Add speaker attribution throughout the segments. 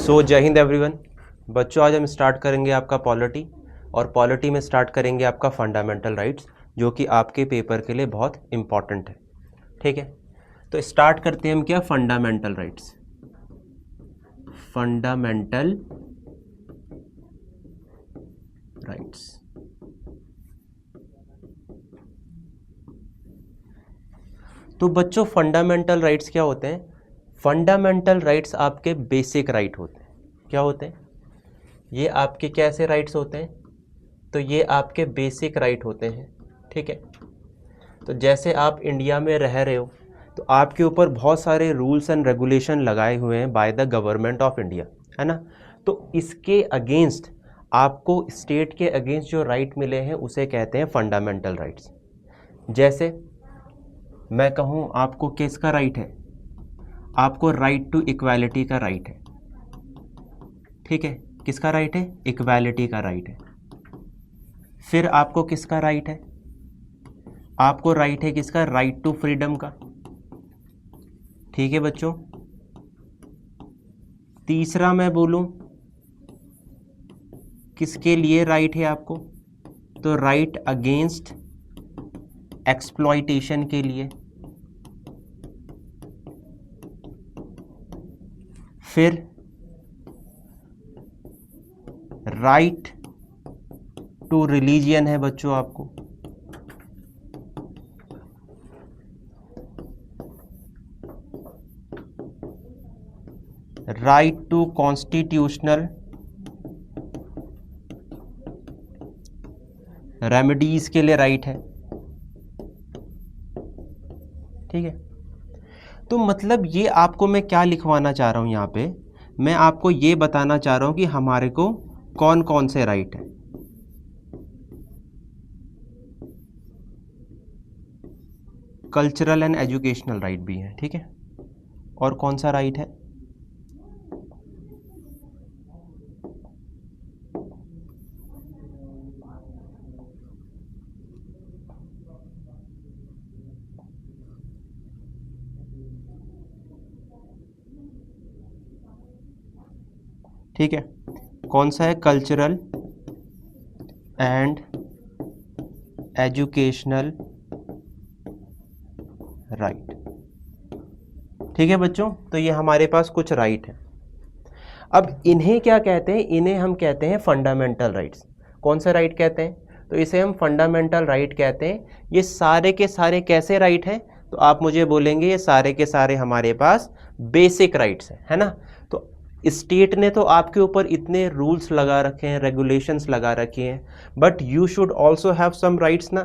Speaker 1: सो जय हिंद एवरीवन। बच्चों आज हम स्टार्ट करेंगे आपका पॉलिटी, और पॉलिटी में स्टार्ट करेंगे आपका फंडामेंटल राइट्स, जो कि आपके पेपर के लिए बहुत इम्पॉर्टेंट है। ठीक है, तो स्टार्ट करते हैं हम क्या, फंडामेंटल राइट्स। फंडामेंटल राइट्स, तो बच्चों फंडामेंटल राइट्स क्या होते हैं? फंडामेंटल राइट्स आपके बेसिक राइट होते हैं। क्या होते हैं ये? आपके कैसे राइट्स होते हैं? तो ये आपके बेसिक राइट होते हैं। ठीक है, तो जैसे आप इंडिया में रह रहे हो तो आपके ऊपर बहुत सारे रूल्स एंड रेगुलेशन लगाए हुए हैं by the government of India, है ना। तो इसके अगेंस्ट आपको स्टेट के अगेंस्ट जो राइट मिले हैं उसे कहते हैं फंडामेंटल राइट्स। जैसे मैं कहूँ आपको किसका राइट है? आपको राइट टू इक्वालिटी का राइट है। ठीक है, किसका राइट है? इक्वालिटी का राइट है। फिर आपको किसका राइट है? आपको राइट है किसका? राइट टू फ्रीडम का। ठीक है बच्चों, तीसरा मैं बोलूं किसके लिए राइट है आपको? तो राइट अगेंस्ट एक्सप्लॉइटेशन के लिए। फिर राइट टू रिलीजियन है बच्चों आपको। राइट टू कॉन्स्टिट्यूशनल रेमेडीज के लिए राइट है। ठीक है, तो मतलब ये आपको मैं क्या लिखवाना चाह रहा हूं यहाँ पे, मैं आपको ये बताना चाह रहा हूं कि हमारे को कौन कौन से राइट है। कल्चरल एंड एजुकेशनल राइट भी है। ठीक है, और कौन सा राइट है? ठीक है, कौन सा है? Cultural and educational right. ठीक है बच्चों, तो ये हमारे पास कुछ राइट है। अब इन्हें क्या कहते हैं? इन्हें हम कहते हैं फंडामेंटल राइट्स। कौन से राइट कहते हैं? तो इसे हम फंडामेंटल राइट कहते हैं। ये सारे के सारे कैसे राइट हैं? तो आप मुझे बोलेंगे ये सारे के सारे हमारे पास बेसिक राइट्स हैं, है ना। तो स्टेट ने तो आपके ऊपर इतने रूल्स लगा रखे हैं, रेगुलेशंस लगा रखे हैं, but you should also have some rights ना।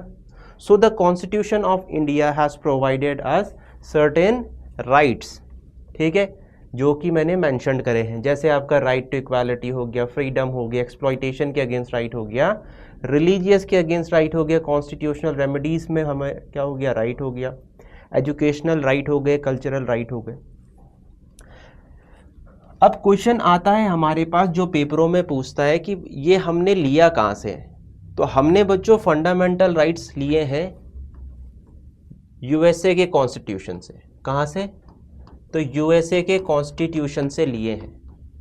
Speaker 1: So the constitution of India has provided us certain rights. ठीक है, जो कि मैंने मेंशन करे हैं, जैसे आपका राइट टू इक्वालिटी हो गया, फ्रीडम हो गया, एक्सप्लॉइटेशन के अगेंस्ट राइट हो गया, रिलीजियस के अगेंस्ट राइट हो गया, कॉन्स्टिट्यूशनल रेमेडीज में हमें क्या हो गया? राइट हो गया, एजुकेशनल राइट हो गए, कल्चरल राइट हो गए। अब क्वेश्चन आता है हमारे पास जो पेपरों में पूछता है कि ये हमने लिया कहाँ से? तो हमने बच्चों फंडामेंटल राइट्स लिए हैं यूएसए के कॉन्स्टिट्यूशन से। कहाँ से? तो यूएसए के कॉन्स्टिट्यूशन से लिए हैं।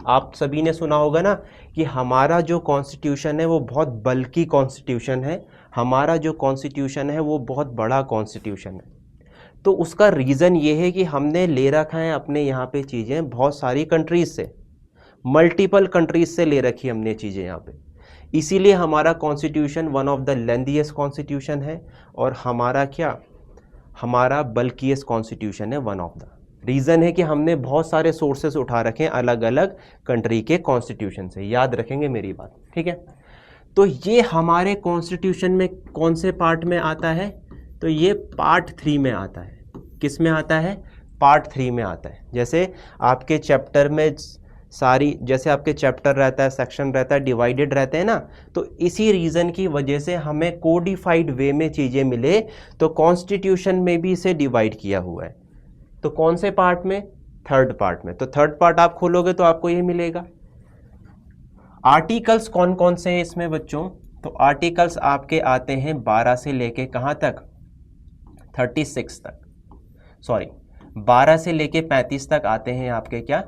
Speaker 1: आप सभी ने सुना होगा ना कि हमारा जो कॉन्स्टिट्यूशन है वो बहुत बल्कि कॉन्स्टिट्यूशन है, हमारा जो कॉन्स्टिट्यूशन है वो बहुत बड़ा कॉन्स्टिट्यूशन है। तो उसका रीज़न ये है कि हमने ले रखा है अपने यहाँ पे चीज़ें बहुत सारी कंट्रीज़ से, मल्टीपल कंट्रीज़ से ले रखी हमने चीज़ें यहाँ पे, इसीलिए हमारा constitution one of the lengthiest constitution है, और हमारा क्या, हमारा बल्किएस्ट कॉन्स्टिट्यूशन है। वन ऑफ द रीज़न है कि हमने बहुत सारे सोर्सेस उठा रखे हैं अलग अलग कंट्री के कॉन्स्टिट्यूशन से। याद रखेंगे मेरी बात, ठीक है। तो ये हमारे कॉन्स्टिट्यूशन में कौन से पार्ट में आता है? तो ये पार्ट 3 में आता है। किस में आता है? पार्ट 3 में आता है। जैसे आपके चैप्टर में सारी, जैसे आपके चैप्टर रहता है, सेक्शन रहता है, डिवाइडेड रहते हैं ना, तो इसी रीज़न की वजह से हमें कोडिफाइड वे में चीज़ें मिले, तो कॉन्स्टिट्यूशन में भी इसे डिवाइड किया हुआ है। तो कौन से पार्ट में? थर्ड पार्ट में। तो थर्ड पार्ट आप खोलोगे तो आपको ये मिलेगा। आर्टिकल्स कौन कौन से हैं इसमें बच्चों? तो आर्टिकल्स आपके आते हैं 12 से लेके कहाँ तक? 36 तक, सॉरी 12 से लेके 35 तक आते हैं आपके क्या?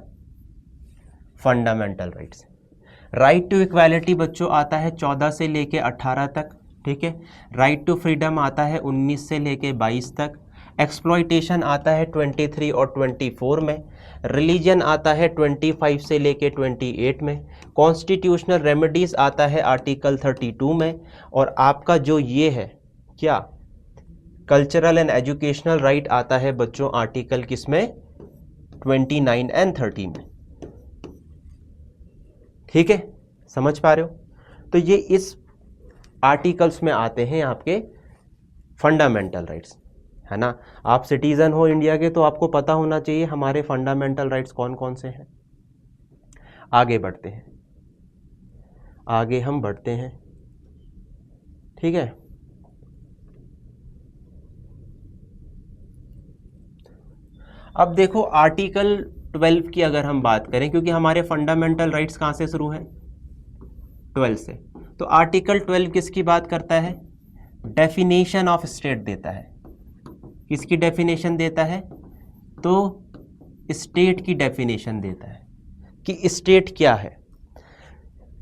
Speaker 1: Fundamental rights. Right to equality बच्चों आता है 14 से लेके 18 तक, ठीक है। राइट टू फ्रीडम आता है 19 से लेके 22 तक। एक्सप्लॉइटेशन आता है 23 और 24 में। रिलीजन आता है 25 से लेके 28 में। कॉन्स्टिट्यूशनल रेमेडीज आता है आर्टिकल 32 में। और आपका जो ये है क्या कल्चरल एंड एजुकेशनल राइट आता है बच्चों आर्टिकल किसमें 29 एंड 30 में, ठीक है, समझ पा रहे हो। तो ये इस आर्टिकल्स में आते हैं आपके फंडामेंटल राइट्स, है ना। आप सिटीजन हो इंडिया के तो आपको पता होना चाहिए हमारे फंडामेंटल राइट्स कौन कौन से हैं। आगे बढ़ते हैं, आगे हम बढ़ते हैं, ठीक है। अब देखो आर्टिकल 12 की अगर हम बात करें, क्योंकि हमारे फंडामेंटल राइट्स कहाँ से शुरू हैं 12 से, तो आर्टिकल 12 किसकी बात करता है, डेफिनेशन ऑफ स्टेट देता है। किसकी डेफिनेशन देता है, तो स्टेट की डेफिनेशन देता है कि स्टेट क्या है।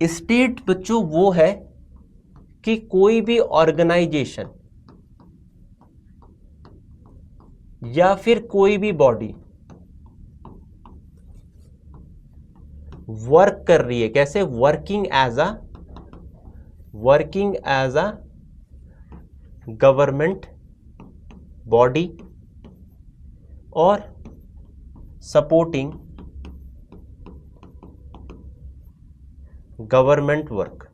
Speaker 1: स्टेट बच्चों वो है कि कोई भी ऑर्गेनाइजेशन या फिर कोई भी बॉडी वर्क कर रही है, कैसे, working as a government body और सपोर्टिंग गवर्नमेंट वर्क।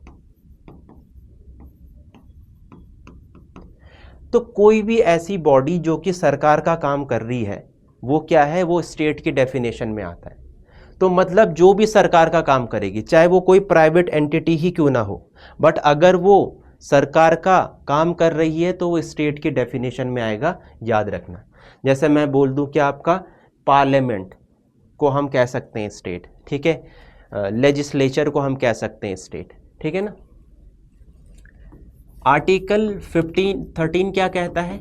Speaker 1: तो कोई भी ऐसी बॉडी जो कि सरकार का काम कर रही है वो क्या है, वो स्टेट की डेफिनेशन में आता है। तो मतलब जो भी सरकार का काम करेगी, चाहे वो कोई प्राइवेट एंटिटी ही क्यों ना हो, बट अगर वो सरकार का काम कर रही है तो वो स्टेट की डेफिनेशन में आएगा, याद रखना। जैसे मैं बोल दूं कि आपका पार्लियामेंट को हम कह सकते हैं स्टेट, ठीक है, लेजिस्लेचर को हम कह सकते हैं स्टेट, ठीक है ना। आर्टिकल 13 क्या कहता है,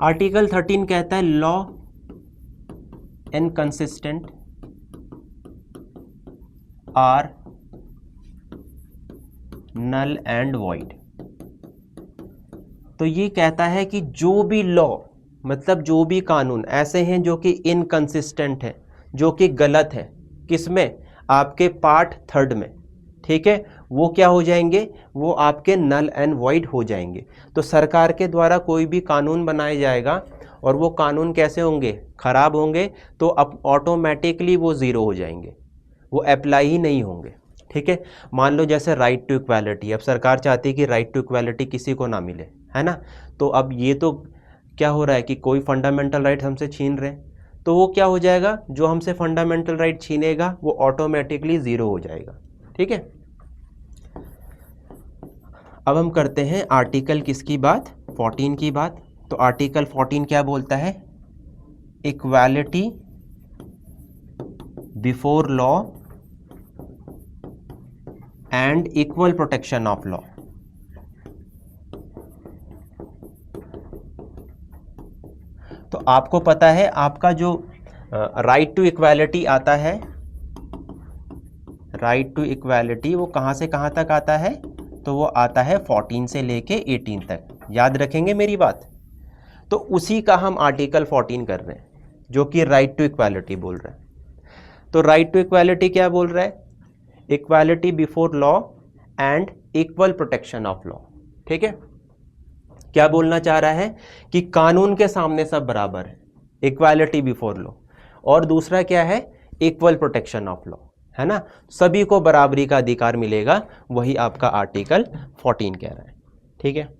Speaker 1: आर्टिकल 13 कहता है law inconsistent are null and void. तो ये कहता है कि जो भी लॉ, मतलब जो भी कानून ऐसे हैं जो कि इनकंसिस्टेंट है, जो कि गलत है, किसमें, आपके पार्ट 3 में, ठीक है, वो क्या हो जाएंगे, वो आपके नल एंड वॉइड हो जाएंगे। तो सरकार के द्वारा कोई भी कानून बनाया जाएगा और वो कानून कैसे होंगे, खराब होंगे, तो अब ऑटोमेटिकली वो ज़ीरो हो जाएंगे, वो अप्लाई ही नहीं होंगे, ठीक है। मान लो जैसे राइट टू इक्वालिटी, अब सरकार चाहती है कि राइट टू इक्वालिटी किसी को ना मिले, है ना। तो अब ये तो क्या हो रहा है कि कोई फंडामेंटल राइट हमसे छीन रहे हैं, तो वो क्या हो जाएगा, जो हमसे फंडामेंटल राइट छीनेगा वो ऑटोमेटिकली ज़ीरो हो जाएगा, ठीक है। अब हम करते हैं आर्टिकल किसकी बात, 14 की बात। तो आर्टिकल 14 क्या बोलता है, equality before law and equal protection of law. तो आपको पता है आपका जो राइट टू इक्वालिटी आता है, राइट टू इक्वालिटी वो कहाँ से कहाँ तक आता है, तो वो आता है 14 से लेके 18 तक, याद रखेंगे मेरी बात। तो उसी का हम आर्टिकल 14 कर रहे हैं जो कि राइट टू इक्वालिटी बोल रहा है। तो राइट टू इक्वालिटी क्या बोल रहा है, equality before law and equal protection of law, ठीक है। क्या बोलना चाह रहा है कि कानून के सामने सब बराबर है, इक्वालिटी बिफोर लॉ, और दूसरा क्या है, इक्वल प्रोटेक्शन ऑफ लॉ, है ना, सभी को बराबरी का अधिकार मिलेगा, वही आपका आर्टिकल 14 कह रहा है, ठीक है।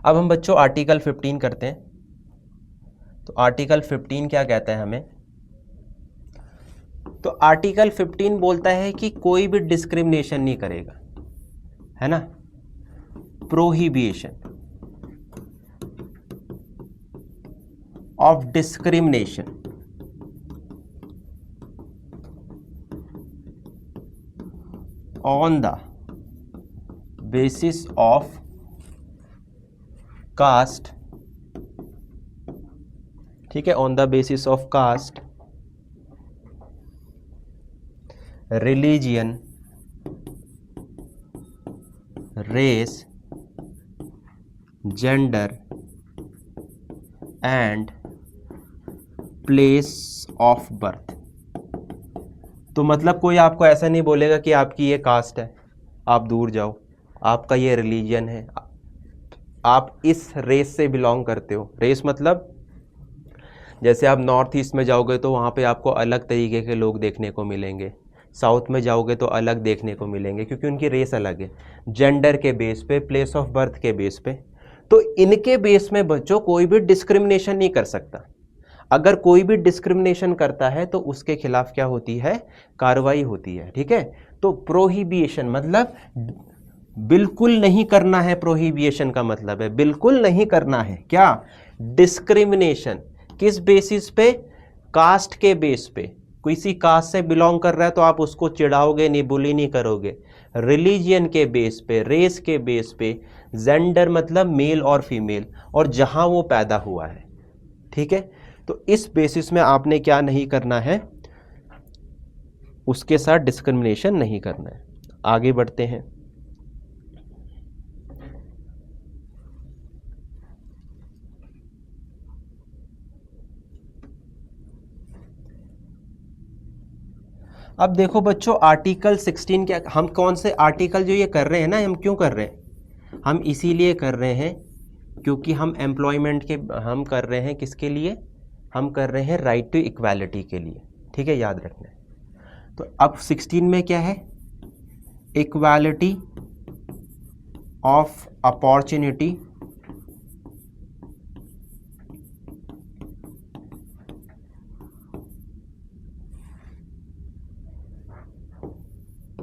Speaker 1: अब हम बच्चों आर्टिकल 15 करते हैं। तो आर्टिकल 15 क्या कहता है हमें, तो आर्टिकल 15 बोलता है कि कोई भी डिस्क्रिमिनेशन नहीं करेगा, है ना, prohibition of discrimination on the basis of caste, ठीक है, on the basis of caste, religion, race, gender and place of birth. तो मतलब कोई आपको ऐसा नहीं बोलेगा कि आपकी ये कास्ट है, आप दूर जाओ, आपका ये रिलीजन है, आप इस रेस से बिलोंग करते हो। रेस मतलब जैसे आप नॉर्थ ईस्ट में जाओगे तो वहाँ पे आपको अलग तरीके के लोग देखने को मिलेंगे, साउथ में जाओगे तो अलग देखने को मिलेंगे, क्योंकि उनकी रेस अलग है, जेंडर के बेस पे, प्लेस ऑफ बर्थ के बेस पे। तो इनके बेस में बच्चों कोई भी डिस्क्रिमिनेशन नहीं कर सकता। अगर कोई भी डिस्क्रिमिनेशन करता है तो उसके खिलाफ क्या होती है, कार्रवाई होती है, ठीक है। तो प्रोहिबिशन मतलब बिल्कुल नहीं करना है, प्रोहिबिशन का मतलब है बिल्कुल नहीं करना है। क्या? डिस्क्रिमिनेशन। किस बेसिस पे? कास्ट के बेस पे। किसी कास्ट से बिलोंग कर रहा है तो आप उसको चिढ़ाओगे नहीं, बुली नहीं करोगे। रिलीजियन के बेस पे, रेस के बेस पे, जेंडर मतलब मेल और फीमेल, और जहां वो पैदा हुआ है, ठीक है। तो इस बेसिस में आपने क्या नहीं करना है, उसके साथ डिस्क्रिमिनेशन नहीं करना है। आगे बढ़ते हैं। अब देखो बच्चों, आर्टिकल 16 क्या, हम कौन से आर्टिकल जो ये कर रहे हैं ना, हम क्यों कर रहे हैं? हम इसीलिए कर रहे हैं क्योंकि हम एम्प्लॉयमेंट के, हम कर रहे हैं किसके लिए? हम कर रहे हैं राइट टू इक्वालिटी के लिए, ठीक है, याद रखना है। तो अब 16 में क्या है? Equality of opportunity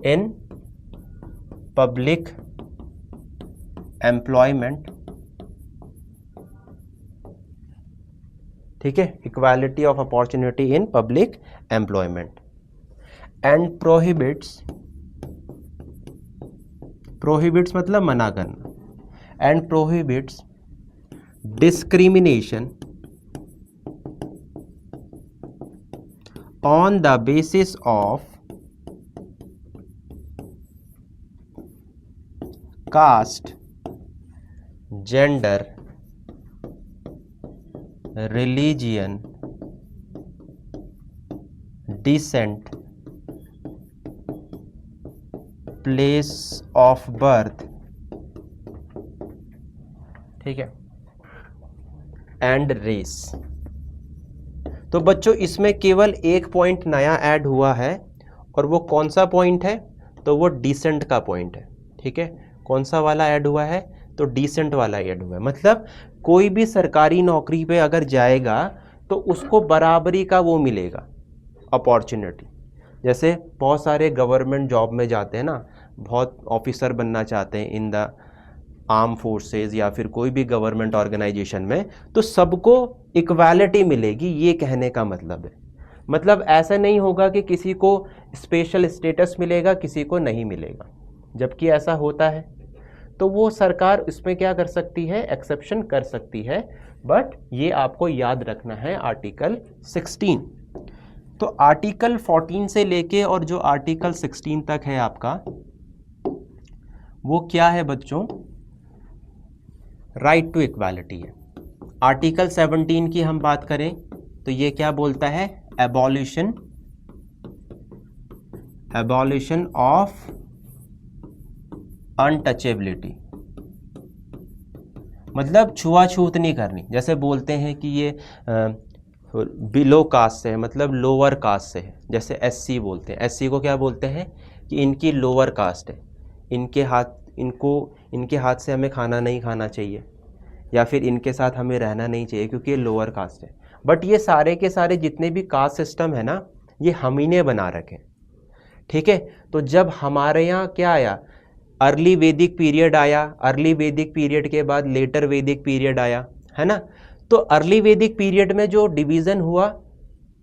Speaker 1: in public employment, ठीक है, equality of opportunity in public employment and prohibits, prohibits मतलब मना करना, and prohibits discrimination on the basis of caste, gender, religion, descent, place of birth, ठीक है, एंड रेस। तो बच्चों इसमें केवल एक पॉइंट नया ऐड हुआ है, और वो कौन सा पॉइंट है? तो वो डिसेंट का पॉइंट है, ठीक है। कौन सा वाला ऐड हुआ है? तो डिसेंट वाला ऐड हुआ है। मतलब कोई भी सरकारी नौकरी पे अगर जाएगा तो उसको बराबरी का वो मिलेगा, अपॉर्चुनिटी। जैसे बहुत सारे गवर्नमेंट जॉब में जाते हैं ना, बहुत ऑफिसर बनना चाहते हैं इन द आर्म फोर्सेस या फिर कोई भी गवर्नमेंट ऑर्गेनाइजेशन में, तो सबको इक्वालिटी मिलेगी, ये कहने का मतलब है। मतलब ऐसा नहीं होगा कि किसी को स्पेशल स्टेटस मिलेगा, किसी को नहीं मिलेगा। जबकि ऐसा होता है तो वो सरकार इसमें क्या कर सकती है? एक्सेप्शन कर सकती है। बट ये आपको याद रखना है आर्टिकल 16। तो आर्टिकल 14 से लेके और जो आर्टिकल 16 तक है आपका, वो क्या है बच्चों? राइट टू इक्वालिटी है। आर्टिकल 17 की हम बात करें तो ये क्या बोलता है? एबॉलिशन, एबॉलिशन ऑफ अनटचेबिलिटी, मतलब छुआछूत नहीं करनी। जैसे बोलते हैं कि ये बिलो कास्ट से है, मतलब लोअर कास्ट से है। जैसे एससी बोलते हैं, एससी को क्या बोलते हैं? कि इनकी लोअर कास्ट है, इनके हाथ से हमें खाना नहीं खाना चाहिए, या फिर इनके साथ हमें रहना नहीं चाहिए क्योंकि ये लोअर कास्ट है। बट ये सारे के सारे जितने भी कास्ट सिस्टम है ना, ये हम ही ने बना रखे, ठीक है। तो जब हमारे यहाँ क्या आया? अर्ली वैदिक पीरियड आया, अर्ली वैदिक पीरियड के बाद लेटर वैदिक पीरियड आया, है ना। तो अर्ली वैदिक पीरियड में जो डिवीज़न हुआ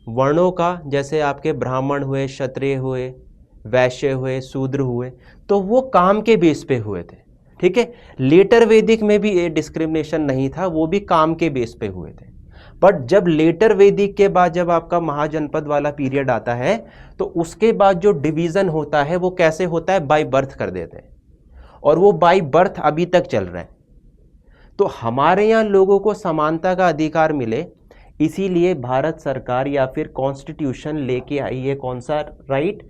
Speaker 1: वर्णों का, जैसे आपके ब्राह्मण हुए, क्षत्रिय हुए, वैश्य हुए, शूद्र हुए, तो वो काम के बेस पे हुए थे। ठीक है, लेटर वैदिक में भी ये डिस्क्रिमिनेशन नहीं था, वो भी काम के बेस पे हुए थे। बट जब लेटर वैदिक के बाद जब आपका महाजनपद वाला पीरियड आता है, तो उसके बाद जो डिवीजन होता है वो कैसे होता है, बाय बर्थ कर देते हैं, और वो बाय बर्थ अभी तक चल रहा है। तो हमारे यहाँ लोगों को समानता का अधिकार मिले, इसीलिए भारत सरकार या फिर कॉन्स्टिट्यूशन लेके आई है कौन सा राइट,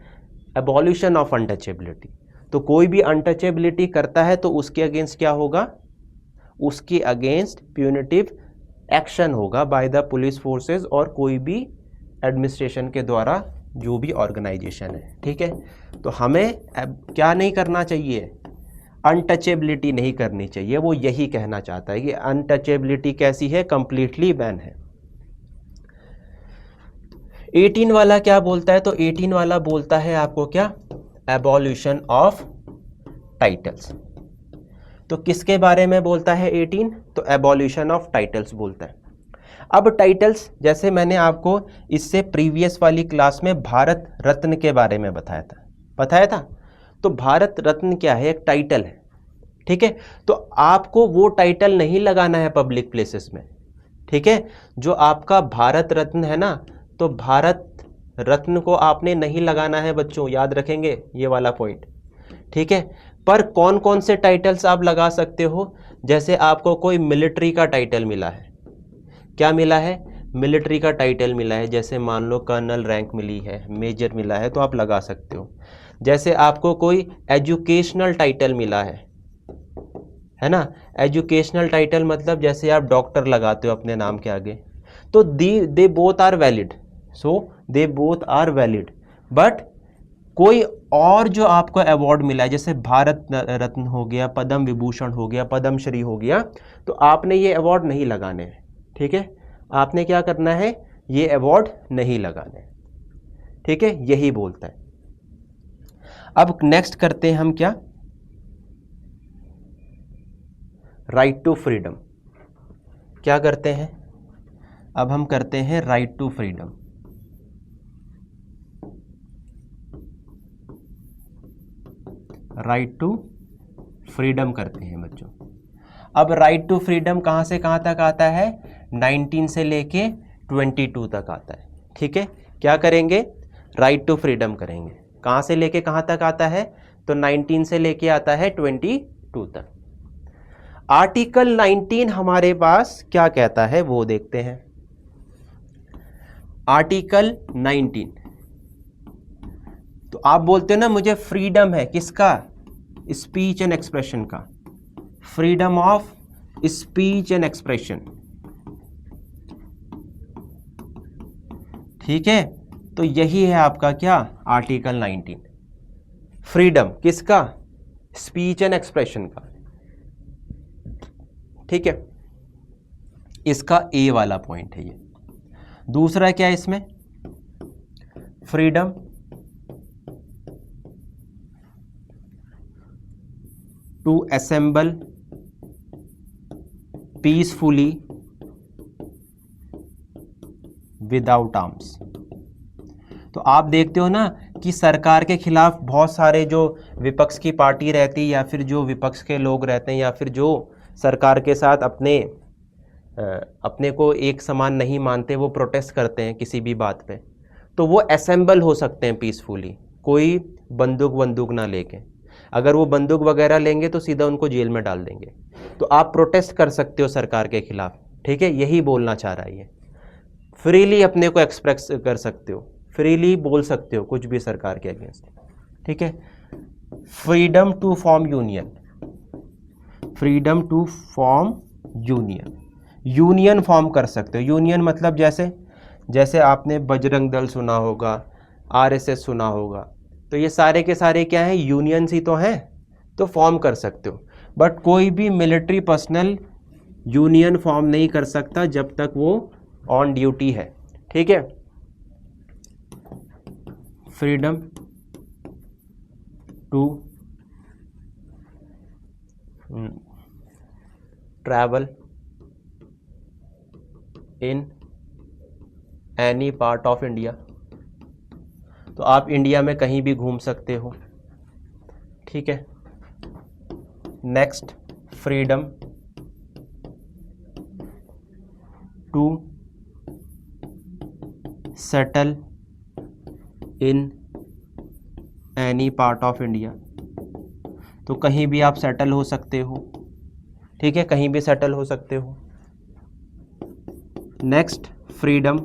Speaker 1: एबॉल्यूशन ऑफ अनटचेबिलिटी। तो कोई भी अनटचेबिलिटी करता है तो उसके अगेंस्ट क्या होगा, उसके अगेंस्ट प्यूनिटिव एक्शन होगा बाय द पुलिस फोर्सेस और कोई भी एडमिनिस्ट्रेशन के द्वारा जो भी ऑर्गेनाइजेशन है। ठीक है, तो हमें क्या नहीं करना चाहिए, अनटचेबिलिटी नहीं करनी चाहिए। वो यही कहना चाहता है कि अनटचेबिलिटी कैसी है, कंप्लीटली बैन है। 18 वाला क्या बोलता है, तो 18 वाला बोलता है आपको क्या, एबॉल्यूशन ऑफ टाइटल्स। तो किसके बारे में बोलता है 18, तो एबॉल्यूशन ऑफ टाइटल्स बोलता है। अब टाइटल्स, जैसे मैंने आपको इससे प्रीवियस वाली क्लास में भारत रत्न के बारे में बताया था। तो भारत रत्न क्या है, एक टाइटल है। ठीक है, तो आपको वो टाइटल नहीं लगाना है पब्लिक प्लेसेस में। ठीक है, जो आपका भारत रत्न है ना, तो भारत रत्न को आपने नहीं लगाना है बच्चों, याद रखेंगे ये वाला पॉइंट। ठीक है, पर कौन कौन से टाइटल्स आप लगा सकते हो, जैसे आपको कोई मिलिट्री का टाइटल मिला है, क्या मिला है, मिलिट्री का टाइटल मिला है, जैसे मान लो कर्नल रैंक मिली है, मेजर मिला है, तो आप लगा सकते हो। जैसे आपको कोई एजुकेशनल टाइटल मिला है ना, एजुकेशनल टाइटल मतलब जैसे आप डॉक्टर लगाते हो अपने नाम के आगे, तो they both are valid, so they both are valid. But कोई और जो आपको अवार्ड मिला है, जैसे भारत रत्न हो गया, पद्म विभूषण हो गया, पद्मश्री हो गया, तो आपने ये अवार्ड नहीं लगाने हैं। ठीक है, आपने क्या करना है, ये अवार्ड नहीं लगाने। ठीक है, यही बोलता है। अब नेक्स्ट करते हैं हम क्या, राइट टू फ्रीडम। क्या करते हैं, अब हम करते हैं right to freedom. Right to freedom करते हैं बच्चों। अब राइट टू फ्रीडम कहाँ से कहाँ तक आता है, 19 से लेके 22 तक आता है। ठीक है, क्या करेंगे, राइट टू फ्रीडम करेंगे। कहाँ से लेके कहाँ तक आता है, तो 19 से लेके आता है 22 तक। आर्टिकल 19 हमारे पास क्या कहता है वो देखते हैं। आर्टिकल 19, तो आप बोलते हो ना मुझे फ्रीडम है, किसका, स्पीच एंड एक्सप्रेशन का, freedom of speech and expression. ठीक है, तो यही है आपका क्या, आर्टिकल 19, फ्रीडम किसका, स्पीच एंड एक्सप्रेशन का। ठीक है, इसका ए वाला पॉइंट है ये। दूसरा क्या है इसमें, freedom to assemble peacefully without arms. तो आप देखते हो ना कि सरकार के खिलाफ बहुत सारे जो विपक्ष की पार्टी रहती है या फिर जो विपक्ष के लोग रहते हैं या फिर जो सरकार के साथ अपने को एक समान नहीं मानते, वो प्रोटेस्ट करते हैं किसी भी बात पे, तो वो असेंबल हो सकते हैं पीसफुली, कोई बंदूक ना लेके। अगर वो बंदूक वगैरह लेंगे तो सीधा उनको जेल में डाल देंगे। तो आप प्रोटेस्ट कर सकते हो सरकार के खिलाफ। ठीक है, यही बोलना चाह रहा है ये, फ्रीली अपने को एक्सप्रेस कर सकते हो, फ्रीली बोल सकते हो कुछ भी सरकार के अगेंस्ट। ठीक है, freedom to form union, freedom to form union, union form कर सकते हो। यूनियन मतलब जैसे आपने बजरंग दल सुना होगा, आरएसएस सुना होगा, तो ये सारे के सारे क्या हैं, यूनियंस ही तो हैं, तो फॉर्म कर सकते हो। बट कोई भी मिलिट्री पर्सनल यूनियन फॉर्म नहीं कर सकता जब तक वो ऑन ड्यूटी है। ठीक है, freedom to travel in any part of India. तो आप इंडिया में कहीं भी घूम सकते हो, ठीक है। Next, freedom to settle in any part of India, तो कहीं भी आप सेटल हो सकते हो, ठीक है, कहीं भी सेटल हो सकते हो। Next, freedom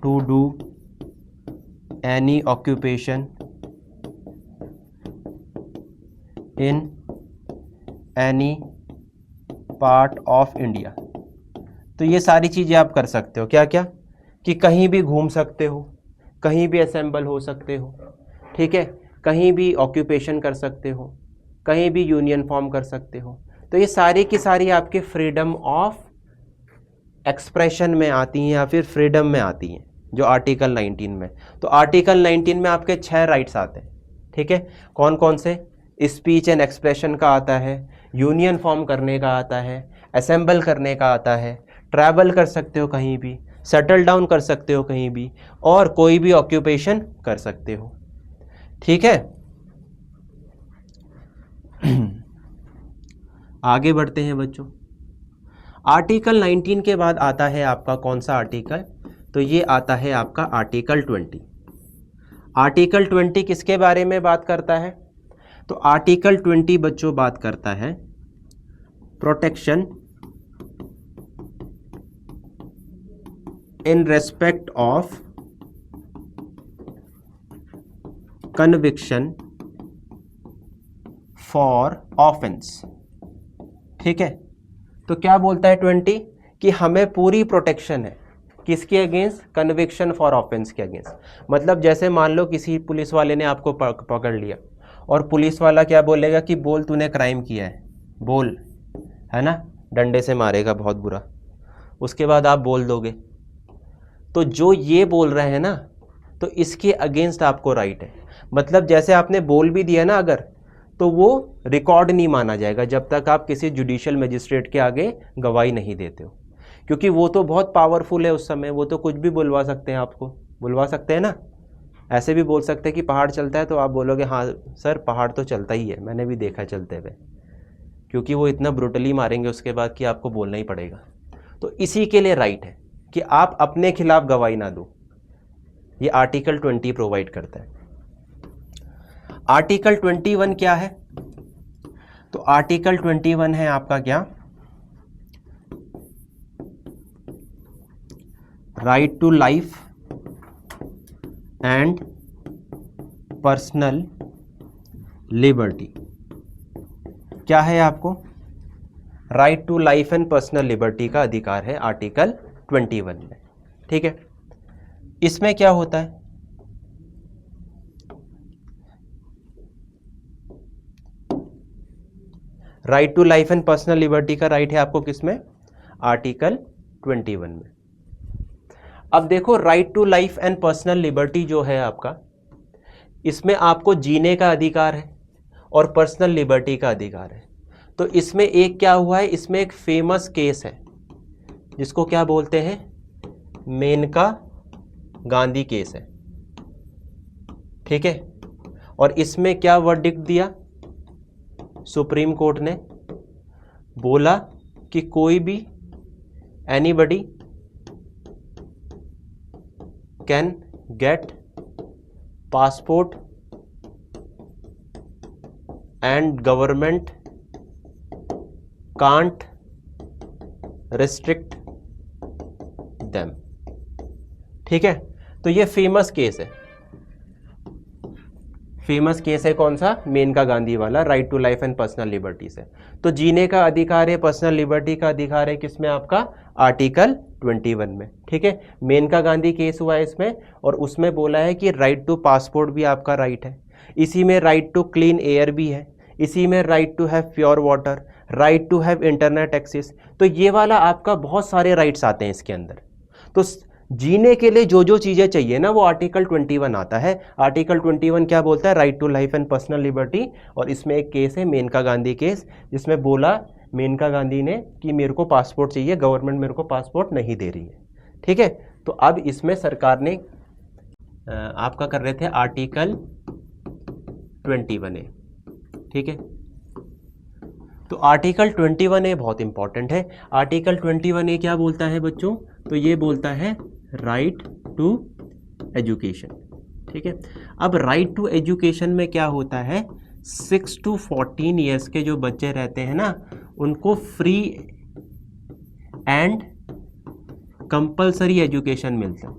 Speaker 1: to do any occupation in any part of India, तो ये सारी चीज़ें आप कर सकते हो। क्या क्या? कि कहीं भी घूम सकते हो, कहीं भी असेंबल हो सकते हो, ठीक है, कहीं भी ऑक्यूपेशन कर सकते हो, कहीं भी यूनियन फॉर्म कर सकते हो। तो ये सारी की सारी आपके फ्रीडम ऑफ एक्सप्रेशन में आती हैं या फिर फ्रीडम में आती हैं, जो आर्टिकल 19 में। तो आर्टिकल 19 में आपके 6 राइट्स आते हैं, ठीक है। कौन कौन से? स्पीच एंड एक्सप्रेशन का आता है, यूनियन फॉर्म करने का आता है, असेंबल करने का आता है, ट्रैवल कर सकते हो कहीं भी, सेटल डाउन कर सकते हो कहीं भी, और कोई भी ऑक्यूपेशन कर सकते हो, ठीक है। आगे बढ़ते हैं बच्चों। आर्टिकल 19 के बाद आता है आपका कौन सा आर्टिकल? तो ये आता है आपका आर्टिकल 20। आर्टिकल 20 किसके बारे में बात करता है? तो आर्टिकल 20 बच्चों बात करता है protection in respect of conviction for offence, ठीक है। तो क्या बोलता है 20? कि हमें पूरी प्रोटेक्शन है किसके अगेंस्ट? कन्विक्शन फॉर ऑफेंस के अगेंस्ट। मतलब जैसे मान लो किसी पुलिस वाले ने आपको पकड़ लिया और पुलिस वाला क्या बोलेगा कि बोल तूने क्राइम किया है, बोल, है ना, डंडे से मारेगा बहुत बुरा, उसके बाद आप बोल दोगे। तो जो ये बोल रहे हैं ना, तो इसके अगेंस्ट आपको राइट है। मतलब जैसे आपने बोल भी दिया ना अगर, तो वो रिकॉर्ड नहीं माना जाएगा जब तक आप किसी जुडिशियल मजिस्ट्रेट के आगे गवाही नहीं देते हो, क्योंकि वो तो बहुत पावरफुल है उस समय, वो तो कुछ भी बुलवा सकते हैं, आपको बुलवा सकते हैं ना। ऐसे भी बोल सकते हैं कि पहाड़ चलता है, तो आप बोलोगे हाँ सर पहाड़ तो चलता ही है, मैंने भी देखा चलते हुए, क्योंकि वो इतना ब्रूटली मारेंगे उसके बाद कि आपको बोलना ही पड़ेगा। तो इसी के लिए राइट है कि आप अपने खिलाफ गवाही ना दो, ये आर्टिकल 20 प्रोवाइड करता है। आर्टिकल 21 क्या है? तो आर्टिकल 21 है आपका क्या? Right to life and personal liberty. क्या है आपको? Right to life and personal liberty का अधिकार है आर्टिकल 21 में, ठीक है। इसमें क्या होता है? Right to life and personal liberty का राइट है आपको किसमें? आर्टिकल 21 में। अब देखो, right to life and personal liberty जो है आपका, इसमें आपको जीने का अधिकार है और पर्सनल लिबर्टी का अधिकार है। तो इसमें एक क्या हुआ है, इसमें एक फेमस केस है जिसको क्या बोलते हैं? मेनका गांधी केस है, ठीक है। और इसमें क्या वर्डिक्ट दिया सुप्रीम कोर्ट ने? बोला कि कोई भी anybody can get passport and government can't restrict them, ठीक है। तो ये फेमस केस है। फेमस केस है कौन सा? मेनका गांधी वाला, right to life and personal liberty से। तो जीने का अधिकार है, पर्सनल लिबर्टी का अधिकार है किसमें आपका? आर्टिकल 21 में, ठीक है। मेनका गांधी केस हुआ है इसमें, और उसमें बोला है कि राइट टू पासपोर्ट भी आपका राइट है, इसी में राइट टू क्लीन एयर भी है, इसी में right to have pure water, right to have internet access. तो ये वाला आपका बहुत सारे राइट्स आते हैं इसके अंदर। तो जीने के लिए जो जो चीज़ें चाहिए ना, वो आर्टिकल 21 आता है। आर्टिकल 21 क्या बोलता है? Right to life and personal liberty. और इसमें एक केस है मेनका गांधी केस, जिसमें बोला मेनका गांधी ने कि मेरे को पासपोर्ट चाहिए, गवर्नमेंट मेरे को पासपोर्ट नहीं दे रही है, ठीक है। तो अब इसमें सरकार ने आपका कर रहे थे आर्टिकल 21A, ठीक है। तो आर्टिकल 21A बहुत इंपॉर्टेंट है। आर्टिकल 21A क्या बोलता है बच्चों? तो ये बोलता है राइट टू एजुकेशन, ठीक है। अब राइट टू एजुकेशन में क्या होता है, 6 to 14 ईयर्स के जो बच्चे रहते हैं ना, उनको फ्री एंड कंपल्सरी एजुकेशन मिलता है।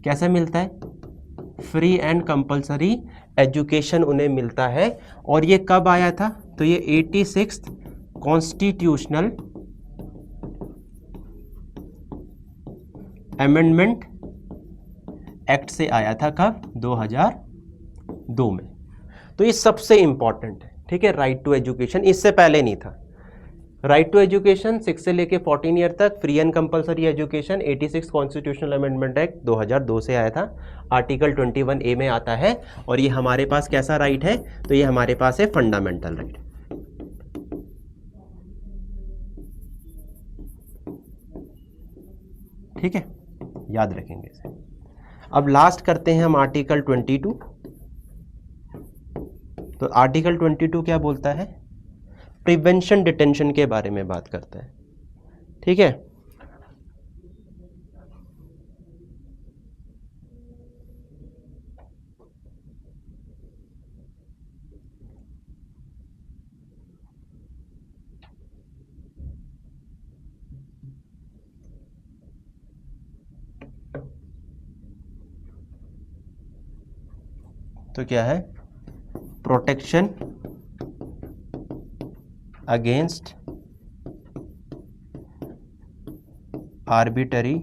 Speaker 1: कैसे मिलता है? फ्री एंड कंपल्सरी एजुकेशन उन्हें मिलता है। और ये कब आया था? तो ये 86th कॉन्स्टिट्यूशनल अमेंडमेंट एक्ट से आया था। कब? 2002 में। तो ये सबसे इंपॉर्टेंट है, ठीक है, राइट टू एजुकेशन। इससे पहले नहीं था। राइट टू एजुकेशन 6 से लेके 14 ईयर तक, free and compulsory education 86 constitutional amendment act 2002 से आया था, आर्टिकल 21A में आता है। और ये हमारे पास कैसा राइट है? तो ये हमारे पास है फंडामेंटल राइट, ठीक है, याद रखेंगे इसे। अब लास्ट करते हैं हम आर्टिकल 22। तो आर्टिकल 22 क्या बोलता है? प्रिवेंशन डिटेंशन के बारे में बात करता है, ठीक है। तो क्या है? Protection against arbitrary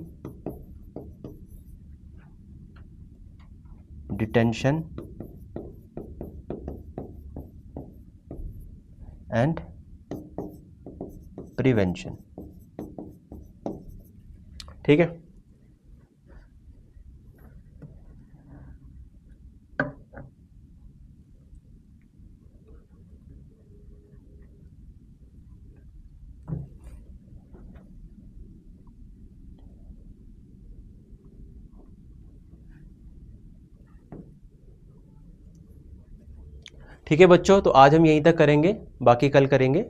Speaker 1: detention and prevention, ठीक है। ठीक है बच्चों, तो आज हम यहीं तक करेंगे, बाकी कल करेंगे।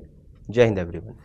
Speaker 1: जय हिंद एवरीवन।